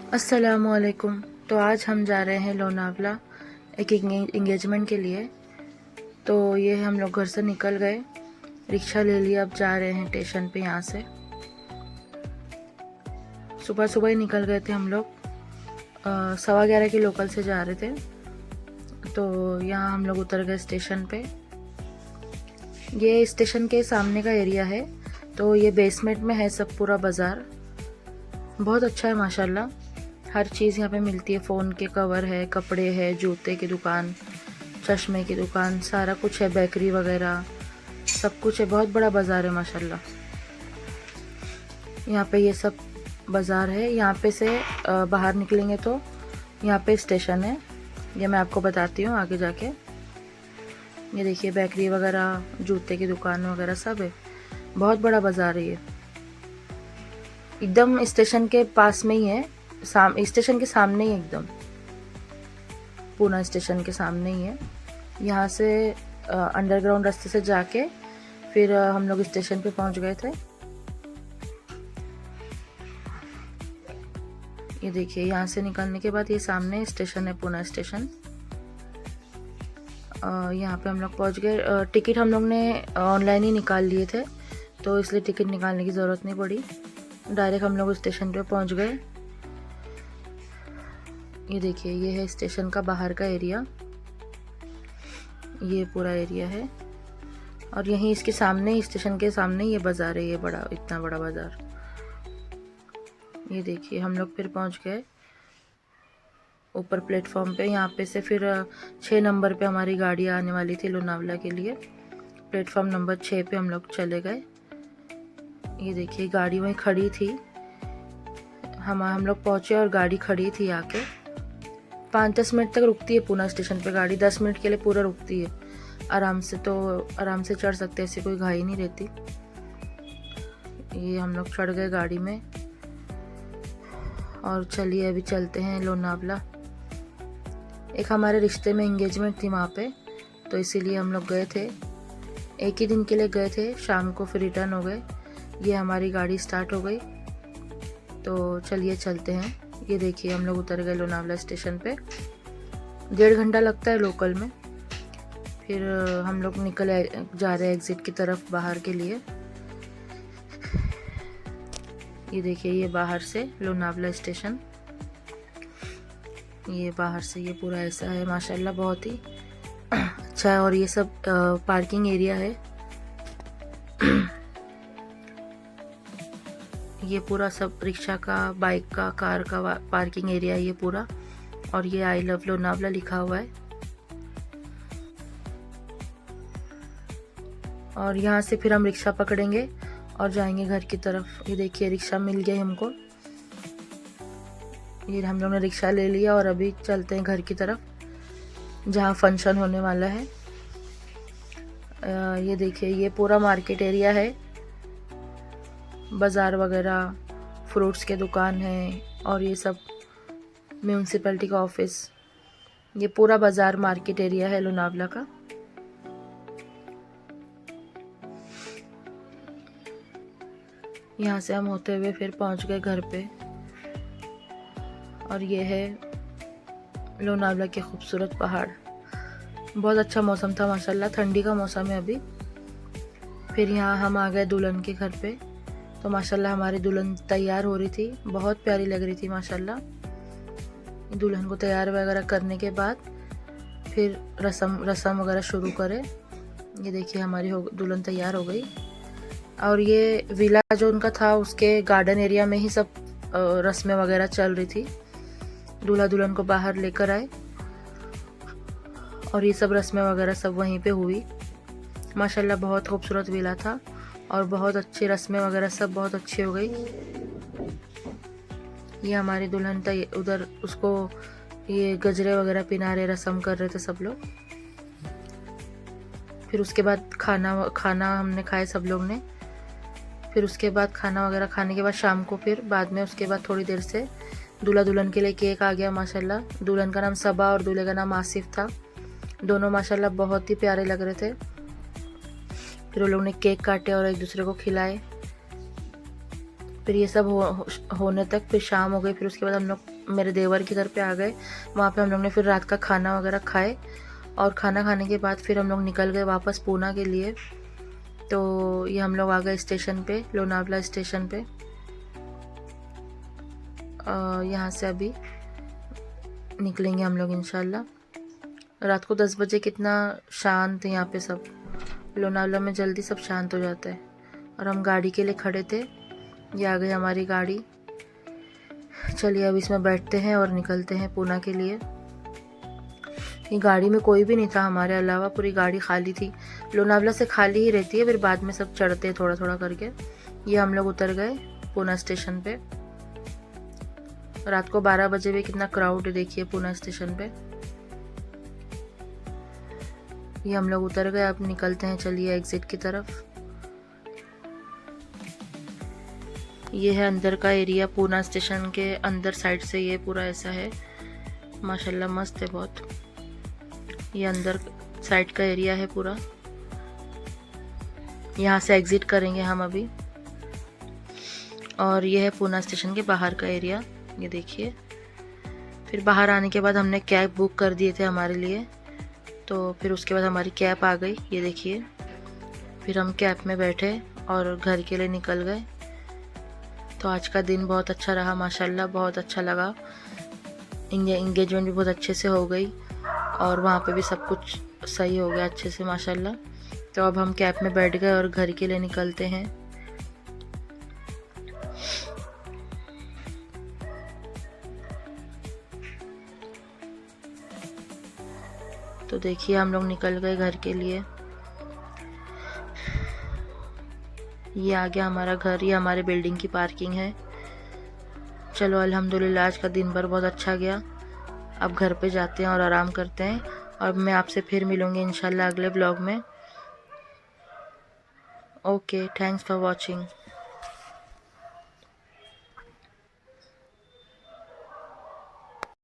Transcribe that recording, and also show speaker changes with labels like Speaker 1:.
Speaker 1: अस्सलामुअलैकुम। तो आज हम जा रहे हैं लोनावला एक इंगेजमेंट के लिए। तो ये हम लोग घर से निकल गए, रिक्शा ले लिया, अब जा रहे हैं स्टेशन पे। यहाँ से सुबह सुबह ही निकल गए थे हम लोग, 11:15 के लोकल से जा रहे थे। तो यहाँ हम लोग उतर गए स्टेशन पे। ये स्टेशन के सामने का एरिया है, तो ये बेसमेंट में है सब पूरा बाज़ार। बहुत अच्छा है माशाल्लाह, हर चीज़ यहाँ पे मिलती है। फ़ोन के कवर है, कपड़े है, जूते की दुकान, चश्मे की दुकान, सारा कुछ है, बेकरी वगैरह सब कुछ है। बहुत बड़ा बाज़ार है माशाल्लाह। यहाँ पे ये सब बाज़ार है। यहाँ पे से बाहर निकलेंगे तो यहाँ पे स्टेशन है, ये मैं आपको बताती हूँ आगे जाके। ये देखिए बेकरी वगैरह, जूते की दुकान वगैरह सब है। बहुत बड़ा बाज़ार है ये, एकदम स्टेशन के पास में ही है, स्टेशन के सामने ही, एकदम पूना स्टेशन के सामने ही है। यहाँ से अंडरग्राउंड रास्ते से जाके फिर हम लोग स्टेशन पे पहुँच गए थे। ये देखिए यहाँ से निकलने के बाद ये सामने स्टेशन है, पूना स्टेशन। यहाँ पे हम लोग पहुँच गए। टिकट हम लोग ने ऑनलाइन ही निकाल लिए थे, तो इसलिए टिकट निकालने की ज़रूरत नहीं पड़ी, डायरेक्ट हम लोग स्टेशन पे पहुँच गए। ये देखिए ये है स्टेशन का बाहर का एरिया, ये पूरा एरिया है। और यहीं इसके सामने, स्टेशन के सामने ये बाज़ार है, ये बड़ा, इतना बड़ा बाज़ार। ये देखिए हम लोग फिर पहुंच गए ऊपर प्लेटफॉर्म पे। यहाँ पे से फिर 6 नंबर पे हमारी गाड़ी आने वाली थी लोनावला के लिए। प्लेटफॉर्म नंबर 6 पे हम लोग चले गए। ये देखिए गाड़ी वहीं खड़ी थी, हम लोग पहुँचे और गाड़ी खड़ी थी आके। 5-10 मिनट तक रुकती है पूना स्टेशन पे गाड़ी, 10 मिनट के लिए पूरा रुकती है आराम से। तो आराम से चढ़ सकते, ऐसी कोई घाई नहीं रहती। ये हम लोग चढ़ गए गाड़ी में और चलिए अभी चलते हैं लोनावला। एक हमारे रिश्ते में एंगेजमेंट थी वहाँ पे, तो इसीलिए हम लोग गए थे। एक ही दिन के लिए गए थे, शाम को फिर रिटर्न हो गए। ये हमारी गाड़ी स्टार्ट हो गई, तो चलिए चलते हैं। ये देखिए हम लोग उतर गए लोनावला स्टेशन पे। 1.5 घंटा लगता है लोकल में। फिर हम लोग जा रहे हैं एग्ज़िट की तरफ बाहर के लिए। ये देखिए ये बाहर से लोनावला स्टेशन, ये बाहर से ये पूरा ऐसा है माशाल्लाह, बहुत ही अच्छा है। और ये सब पार्किंग एरिया है। ये पूरा सब रिक्शा का, बाइक का, कार का पार्किंग एरिया है ये पूरा। और ये आई लव लोनावला लिखा हुआ है। और यहाँ से फिर हम रिक्शा पकड़ेंगे और जाएंगे घर की तरफ। ये देखिए रिक्शा मिल गया हमको, ये हम लोग ने रिक्शा ले लिया और अभी चलते हैं घर की तरफ जहाँ फंक्शन होने वाला है। ये देखिए ये पूरा मार्केट एरिया है, बाज़ार वगैरह, फ्रूट्स के दुकान है, और ये सब म्यूनसिपैलिटी का ऑफिस। ये पूरा बाज़ार मार्केट एरिया है लोनावला का। यहाँ से हम होते हुए फिर पहुँच गए घर पे। और ये है लोनावला के खूबसूरत पहाड़। बहुत अच्छा मौसम था माशाल्लाह, ठंडी का मौसम है अभी। फिर यहाँ हम आ गए दुल्हन के घर पे। तो माशाल्लाह हमारी दुल्हन तैयार हो रही थी, बहुत प्यारी लग रही थी माशाल्लाह। दुल्हन को तैयार वगैरह करने के बाद फिर रस्म वगैरह शुरू करें। ये देखिए हमारी दुल्हन तैयार हो गई। और ये विला जो उनका था, उसके गार्डन एरिया में ही सब रस्में वगैरह चल रही थी। दूल्हा दुल्हन को बाहर लेकर आए और ये सब रस्में वगैरह सब वहीं पे हुई। माशाल्लाह बहुत खूबसूरत विला था और बहुत अच्छी रस्में वगैरह सब बहुत अच्छी हो गई। ये हमारी दुल्हन उधर उसको ये गजरे वगैरह पिना रहे, रस्म कर रहे थे सब लोग। फिर उसके बाद खाना हमने खाए सब लोग ने। फिर उसके बाद खाना वगैरह खाने के बाद शाम को फिर बाद में उसके बाद थोड़ी देर से दूल्हा दुल्हन के लिए केक आ गया माशाल्लाह। दुल्हन का नाम सबा और दूल्हे का नाम आसिफ था। दोनों माशाल्लाह बहुत ही प्यारे लग रहे थे। फिर उन लोगों ने केक काटे और एक दूसरे को खिलाए। फिर ये सब होने तक फिर शाम हो गई। फिर उसके बाद हम लोग मेरे देवर के घर पे आ गए। वहाँ पे हम लोग ने फिर रात का खाना वगैरह खाए, और खाना खाने के बाद फिर हम लोग निकल गए वापस पूना के लिए। तो ये हम लोग आ गए स्टेशन पे, लोनावला स्टेशन पे। यहाँ से अभी निकलेंगे हम लोग इंशाल्लाह। रात को 10 बजे कितना शांत है यहाँ पे सब। लोनावला में जल्दी सब शांत हो जाता है। और हम गाड़ी के लिए खड़े थे, ये आ गई हमारी गाड़ी। चलिए अब इसमें बैठते हैं और निकलते हैं पूना के लिए। ये गाड़ी में कोई भी नहीं था हमारे अलावा, पूरी गाड़ी खाली थी। लोनावला से खाली ही रहती है, फिर बाद में सब चढ़ते हैं थोड़ा थोड़ा करके। ये हम लोग उतर गए पूना स्टेशन पे। रात को 12 बजे भी कितना क्राउड है देखिए पूना स्टेशन पे। ये हम लोग उतर गए, अब निकलते हैं चलिए एग्जिट की तरफ। ये है अंदर का एरिया, पूना स्टेशन के अंदर साइड से ये पूरा ऐसा है। माशाल्लाह मस्त है बहुत। ये अंदर साइड का एरिया है पूरा। यहाँ से एग्जिट करेंगे हम अभी। और ये है पूना स्टेशन के बाहर का एरिया, ये देखिए। फिर बाहर आने के बाद हमने कैब बुक कर दिए थे हमारे लिए, तो फिर उसके बाद हमारी कैब आ गई, ये देखिए। फिर हम कैब में बैठे और घर के लिए निकल गए। तो आज का दिन बहुत अच्छा रहा माशाल्लाह, बहुत अच्छा लगा। इंगेजमेंट भी बहुत अच्छे से हो गई, और वहाँ पे भी सब कुछ सही हो गया अच्छे से माशाल्लाह। तो अब हम कैब में बैठ गए और घर के लिए निकलते हैं। तो देखिए हम लोग निकल गए घर के लिए। ये आ गया हमारा घर, ये हमारे बिल्डिंग की पार्किंग है। चलो अल्हम्दुलिल्लाह आज का दिन भर बहुत अच्छा गया। अब घर पे जाते हैं और आराम करते हैं, और मैं आपसे फिर मिलूँगी इंशाल्लाह अगले ब्लॉग में। Okay, thanks for watching.